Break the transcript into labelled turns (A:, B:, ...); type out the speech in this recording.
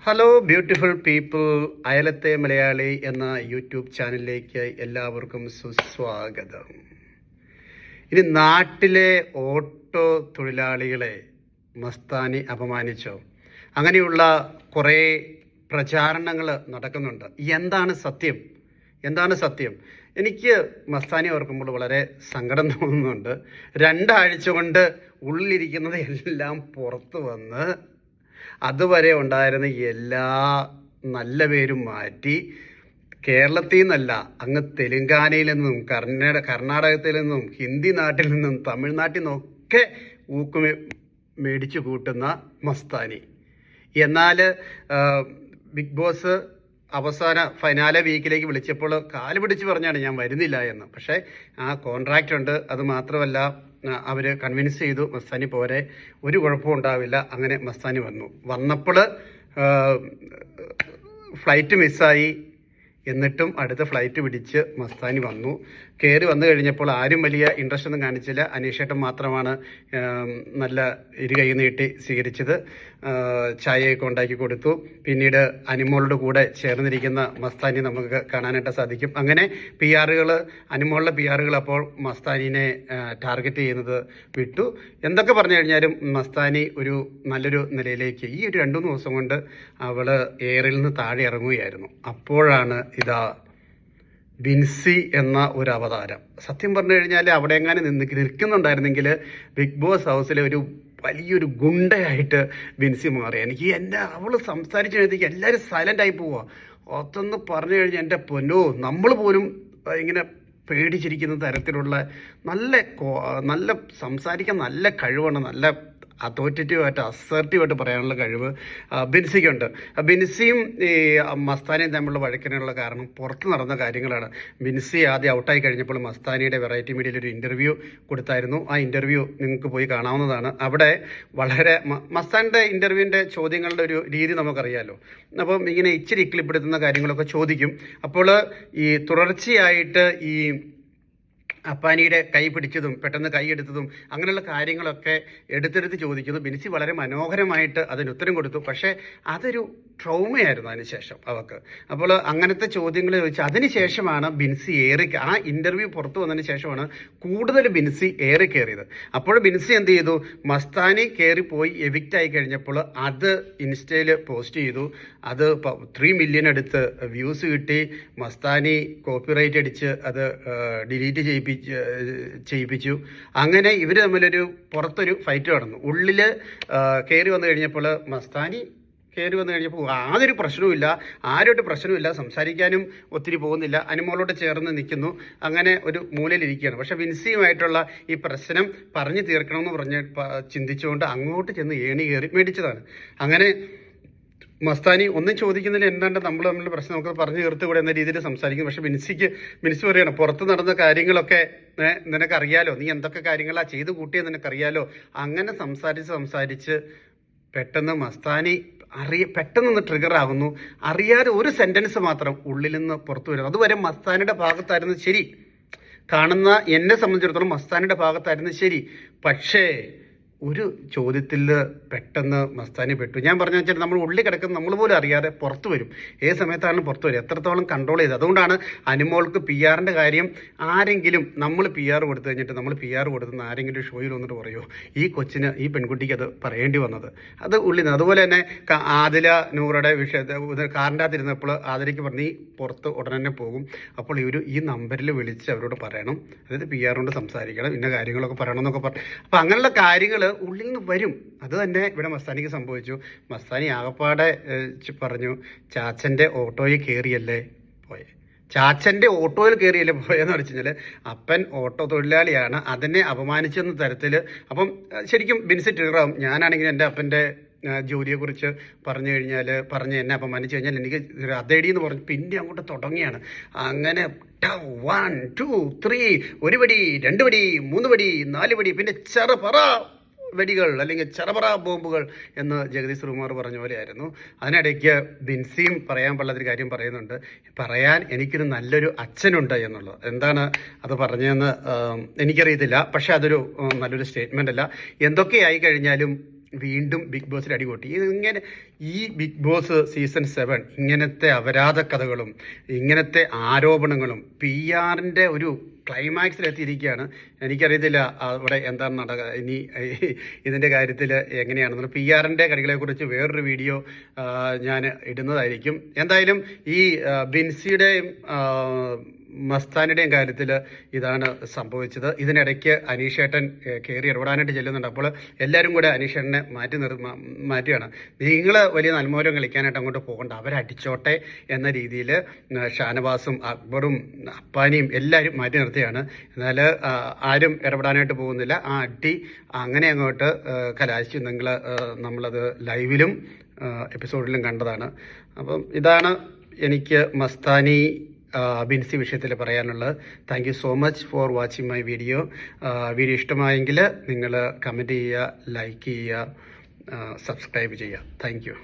A: Hello beautiful people, അയലത്തെ Malayali എന്ന YouTube ചാനലിലേക്ക് എല്ലാവർക്കും സുസ്വാഗതം. ഇനി നാട്ടിലെ ഓട്ടോ തൊഴിലാളികളെ മസ്താനി അപമാനിച്ചോ? അങ്ങനെയുള്ള കുറേ പ്രചാരണങ്ങൾ നടക്കുന്നുണ്ട്. എന്താണ് സത്യം? എന്താണ് സത്യം? എനിക്ക് മസ്താനി ഓർക്കുമ്പോൾ വളരെ സങ്കടം തോന്നുന്നുണ്ട്. 2 ആഴ്ച കൊണ്ട് ഉള്ളിലിരിക്കുന്നത് എല്ലാം പുറത്തു വന്ന് അതുവരെ ഉണ്ടായിരുന്ന എല്ലാ നല്ല പേരും മാറ്റി കേരളത്തിൽ നിന്നല്ല, അങ്ങ് തെലുങ്കാനയിൽ നിന്നും കർണാടകത്തിൽ നിന്നും ഹിന്ദി നാട്ടിൽ നിന്നും തമിഴ്നാട്ടിൽ നിന്നൊക്കെ മേടിച്ചു കൂട്ടുന്ന മസ്താനി. എന്നാൽ ബിഗ് ബോസ് അവസാന ഫൈനാലെ വീക്കിലേക്ക് വിളിച്ചപ്പോൾ കാല് പിടിച്ച് പറഞ്ഞാണ് ഞാൻ വരുന്നില്ല എന്ന്. പക്ഷേ ആ കോൺട്രാക്റ്റ് ഉണ്ട്, അത് മാത്രമല്ല അവർ കൺവിൻസ് ചെയ്തു മസ്താനി പോരെ, ഒരു കുഴപ്പവും ഉണ്ടാവില്ല. അങ്ങനെ മസ്താനി വന്നപ്പോൾ ഫ്ലൈറ്റ് മിസ്സായി. എന്നിട്ടും അടുത്ത ഫ്ലൈറ്റ് പിടിച്ച് മസ്താനി വന്നു. വന്നു കഴിഞ്ഞപ്പോൾ ആരും വലിയ ഇൻട്രസ്റ്റ് ഒന്നും കാണിച്ചില്ല. അനീഷേട്ടൻ മാത്രമാണ് നല്ല ഇരുകൈ നീട്ടി സ്വീകരിച്ചത്. ചായയൊക്കെ ഉണ്ടാക്കി കൊടുത്തു. പിന്നീട് അനിമോളുടെ കൂടെ ചേർന്നിരിക്കുന്ന മസ്താനി നമുക്ക് കാണാനായിട്ട് സാധിക്കും. അങ്ങനെ അനിമോളുടെ പി ആറുകൾ അപ്പോൾ മസ്താനിനെ ടാർഗറ്റ് ചെയ്യുന്നത് വിട്ടു. എന്തൊക്കെ പറഞ്ഞു കഴിഞ്ഞാലും മസ്താനി ഒരു നല്ലൊരു നിലയിലേക്ക് ഈ ഒരു 2-3 ദിവസം കൊണ്ട് അവൾ എയറിൽ നിന്ന് താഴെ ഇറങ്ങുകയായിരുന്നു. അപ്പോഴാണ് ഇതാ ബിൻസി എന്ന ഒരു അവതാരം. സത്യം പറഞ്ഞു കഴിഞ്ഞാൽ അവിടെ എങ്ങാനും നിൽക്കുന്നുണ്ടായിരുന്നെങ്കിൽ ബിഗ് ബോസ് ഹൗസിലെ ഒരു വലിയൊരു ഗുണ്ടയായിട്ട് ബിൻസി മാറി. അവൾ സംസാരിച്ചു കഴിഞ്ഞാൽ എല്ലാവരും സൈലൻ്റ് ആയി പോവുക. ഒത്തൊന്ന് പറഞ്ഞു കഴിഞ്ഞാൽ എൻ്റെ പൊന്നോ, നമ്മൾ പോലും ഇങ്ങനെ പേടിച്ചിരിക്കുന്ന തരത്തിലുള്ള നല്ല സംസാരിക്കാൻ നല്ല കഴിവാണ്, നല്ല അതോറിറ്റേറ്റീവായിട്ട് അസർട്ടീവായിട്ട് പറയാനുള്ള കഴിവ് ബിൻസിക്കുണ്ട്. ബിൻസിയും ഈ മസ്താനിയും തമ്മിലുള്ള വഴക്കിനുള്ള കാരണം പുറത്ത് നടന്ന കാര്യങ്ങളാണ്. ബിൻസി ആദ്യം ഔട്ടായി കഴിഞ്ഞപ്പോൾ മസ്താനിയുടെ വെറൈറ്റി മീഡിയയിൽ ഒരു ഇൻ്റർവ്യൂ കൊടുത്തായിരുന്നു. ആ ഇൻ്റർവ്യൂ നിങ്ങൾക്ക് പോയി കാണാവുന്നതാണ്. അവിടെ വളരെ മസ്താനിയുടെ ഇൻ്റർവ്യൂവിൻ്റെ ചോദ്യങ്ങളുടെ ഒരു രീതി നമുക്കറിയാമല്ലോ. അപ്പം ഇങ്ങനെ ഇച്ചിരി ഇക്ലിപ്പെടുത്തുന്ന കാര്യങ്ങളൊക്കെ ചോദിക്കും. അപ്പോൾ ഈ തുടർച്ചയായിട്ട് ഈ അപ്പാനിയുടെ കൈ പിടിച്ചതും പെട്ടെന്ന് കൈ എടുത്തതും അങ്ങനെയുള്ള കാര്യങ്ങളൊക്കെ എടുത്തെടുത്ത് ചോദിക്കുന്നു. ബിൻസി വളരെ മനോഹരമായിട്ട് അതിന് ഉത്തരം കൊടുത്തു. പക്ഷേ അതൊരു ട്രോമയായിരുന്നു അതിനുശേഷം അവൾക്ക്. അപ്പോൾ അങ്ങനത്തെ ചോദ്യങ്ങൾ ചോദിച്ചു. അതിനുശേഷമാണ് ബിൻസി ആ ഇൻ്റർവ്യൂ പുറത്തു വന്നതിന് ശേഷമാണ് കൂടുതൽ ബിൻസി കയറിയത്. അപ്പോൾ ബിൻസി എന്ത് ചെയ്തു? മസ്താനി കയറിപ്പോയി എവിക്റ്റ് ആയി കഴിഞ്ഞപ്പോൾ അത് ഇൻസ്റ്റയിൽ പോസ്റ്റ് ചെയ്തു. അത് 3 മില്യൺ അടുത്ത് വ്യൂസ് കിട്ടി. മസ്താനി കോപ്പിറൈറ്റ് അടിച്ച് അത് ഡിലീറ്റ് ചെയ്യിപ്പിച്ചു. അങ്ങനെ ഇവർ തമ്മിലൊരു പുറത്തൊരു ഫൈറ്റ് നടന്നു. ഉള്ളിൽ കയറി വന്നു കഴിഞ്ഞപ്പോൾ മസ്താനി യാതൊരു പ്രശ്നവുമില്ല, ആരോട്ട് പ്രശ്നവുമില്ല, സംസാരിക്കാനും ഒത്തിരി പോകുന്നില്ല, അനിമോളോട് ചേർന്ന് നിൽക്കുന്നു, അങ്ങനെ ഒരു മൂലയിലിരിക്കുകയാണ്. പക്ഷെ വിൻസിയുമായിട്ടുള്ള ഈ പ്രശ്നം പറഞ്ഞു തീർക്കണമെന്ന് ചിന്തിച്ചുകൊണ്ട് അങ്ങോട്ട് ചെന്ന് ഏണി കയറി മേടിച്ചതാണ്. അങ്ങനെ മസ്താനി ഒന്നും ചോദിക്കുന്നില്ല, എന്താണ്ട് നമ്മൾ തമ്മിലുള്ള പ്രശ്നം നമുക്ക് പറഞ്ഞു തീർത്തുകൂടെ എന്ന രീതിയിൽ സംസാരിക്കും. പക്ഷെ ബിൻസി പറയുകയാണ്, പുറത്ത് നടന്ന കാര്യങ്ങളൊക്കെ നിനക്കറിയാലോ, നീ എന്തൊക്കെ കാര്യങ്ങളാണ് ചെയ്ത് കൂട്ടിയെന്ന് നിനക്കറിയാലോ. അങ്ങനെ സംസാരിച്ച് പെട്ടെന്ന് മസ്താനി പെട്ടെന്ന് ട്രിഗർ ആകുന്നു. അറിയാതെ ഒരു സെന്റൻസ് മാത്രം ഉള്ളിൽ നിന്ന് പുറത്തു വരുന്നു. അതുവരെ മസ്താനിയുടെ ഭാഗത്തായിരുന്നു ശരി, കാണുന്ന എന്നെ സംബന്ധിച്ചിടത്തോളം മസ്താനിയുടെ ഭാഗത്തായിരുന്നു ശരി. പക്ഷേ ഒരു ചോദ്യത്തിൽ പെട്ടെന്ന് മസ്താനി പെട്ടു. ഞാൻ പറഞ്ഞു വെച്ചാൽ നമ്മൾ ഉള്ളിൽ കിടക്കുന്ന നമ്മൾ പോലും അറിയാതെ പുറത്തു വരും. ഏത് സമയത്താണ് പുറത്തു വരും, എത്രത്തോളം കൺട്രോൾ ചെയ്ത്. അതുകൊണ്ടാണ് അനിമോൾക്ക് PR-ൻ്റെ കാര്യം ആരെങ്കിലും നമ്മൾ PR കൊടുത്തു കഴിഞ്ഞിട്ട് നമ്മൾ PR കൊടുത്തുന്ന ആരെങ്കിലും ഷോയിൽ വന്നിട്ട് പറയുമോ, ഈ പെൺകുട്ടിക്ക് അത് പറയേണ്ടി വന്നത്. അത് ഉള്ളിൽ നിന്ന്. അതുപോലെ തന്നെ ആദില നൂറുടെ വിഷയത്തെ കാറിൻ്റെ അകത്ത് ഇരുന്നപ്പോൾ ആദിലയ്ക്ക് പറഞ്ഞ് പുറത്ത് ഉടനെ പോകും. അപ്പോൾ ഈ നമ്പറിൽ വിളിച്ച് അവരോട് പറയണം, അതായത് PR കൊണ്ട് സംസാരിക്കണം, ഇന്ന കാര്യങ്ങളൊക്കെ പറയണം എന്നൊക്കെ പറഞ്ഞു. അപ്പം അങ്ങനെയുള്ള കാര്യങ്ങൾ ഉള്ളിൽ നിന്ന് വരും. അത് തന്നെ ഇവിടെ മസ്താനിക്ക് സംഭവിച്ചു. മസ്താനി ആകപ്പാടെ പറഞ്ഞു, ചാച്ചൻ്റെ ഓട്ടോയിൽ കയറിയല്ലേ പോയെന്ന് വെച്ച് കഴിഞ്ഞാൽ അപ്പൻ ഓട്ടോ തൊഴിലാളിയാണ്, അതിനെ അപമാനിച്ചെന്ന തരത്തിൽ. അപ്പം ശരിക്കും ബിൻസി ട്രിഗറാവും. ഞാനാണെങ്കിൽ എൻ്റെ അപ്പൻ്റെ ജോലിയെക്കുറിച്ച് പറഞ്ഞ് എന്നെ അപമാനിച്ചു കഴിഞ്ഞാൽ എനിക്ക് അതേടി എന്ന് പറഞ്ഞു പിന്നെ അങ്ങോട്ട് തുടങ്ങിയാണ്. അങ്ങനെ 1 2 3 1 പടി 2 പടി 3 പടി 4 പടി, പിന്നെ ചെറുപറ വെടികൾ അല്ലെങ്കിൽ ചെറപറ ബോംബുകൾ എന്ന് ജഗദീഷ് ശ്രീകുമാർ പറഞ്ഞ പോലെയായിരുന്നു. അതിനിടയ്ക്ക് ബിൻസിയും പറയാൻ പാടില്ലാത്തൊരു കാര്യം പറയുന്നുണ്ട്. എനിക്കൊരു നല്ലൊരു അച്ഛനുണ്ട് എന്നുള്ളത്. എന്താണ് അത് പറഞ്ഞതെന്ന് എനിക്കറിയത്തില്ല. പക്ഷെ അതൊരു നല്ലൊരു സ്റ്റേറ്റ്മെൻ്റ് അല്ല. എന്തൊക്കെയായി കഴിഞ്ഞാലും വീണ്ടും ബിഗ് ബോസിൽ അടികൊട്ടി. ഇങ്ങനെ ഈ ബിഗ് ബോസ് സീസൺ 7 ഇങ്ങനത്തെ അപരാധ കഥകളും ഇങ്ങനത്തെ ആരോപണങ്ങളും PR-ൻ്റെ ഒരു ക്ലൈമാക്സിലെത്തിയിരിക്കുകയാണ്. എനിക്കറിയത്തില്ല അവിടെ എന്താണ് നടക്കുക ഇനി ഇതിൻ്റെ കാര്യത്തിൽ എങ്ങനെയാണെന്ന്. PR-ൻ്റെ കളികളെക്കുറിച്ച് വേറൊരു വീഡിയോ ഞാൻ ഇടുന്നതായിരിക്കും. എന്തായാലും ഈ ബിൻസിയുടെയും മസ്താനിയുടെയും കാര്യത്തിൽ ഇതാണ് സംഭവിച്ചത്. ഇതിനിടയ്ക്ക് അനീഷേട്ടൻ കയറി ഇടപെടാനായിട്ട് ചെല്ലുന്നുണ്ട്. അപ്പോൾ എല്ലാവരും കൂടെ അനീഷേട്ടനെ മാറ്റുകയാണ്. നിങ്ങൾ വലിയ നന്മോരം കളിക്കാനായിട്ട് അങ്ങോട്ട് പോകണ്ട, അവരടിച്ചോട്ടെ എന്ന രീതിയിൽ ഷാനവാസും അക്ബറും അപ്പാനിയും എല്ലാവരും മാറ്റി നിർത്തിയാണ്. എന്നാൽ ആരും ഇടപെടാനായിട്ട് പോകുന്നില്ല. ആ അടി അങ്ങനെ അങ്ങോട്ട് കലാശിച്ചു. നമ്മളത് ലൈവിലും എപ്പിസോഡിലും കണ്ടതാണ്. അപ്പം ഇതാണ് എനിക്ക് മസ്താനി ബിൻസി വിഷയത്തിൽ പറയാനുള്ളത്. Thank you so much for watching my video. Video ഇഷ്ടമായെങ്കിൽ നിങ്ങൾ കമൻറ്റ് ചെയ്യുക, ലൈക്ക് ചെയ്യുക, സബ്സ്ക്രൈബ് ചെയ്യുക. Thank you.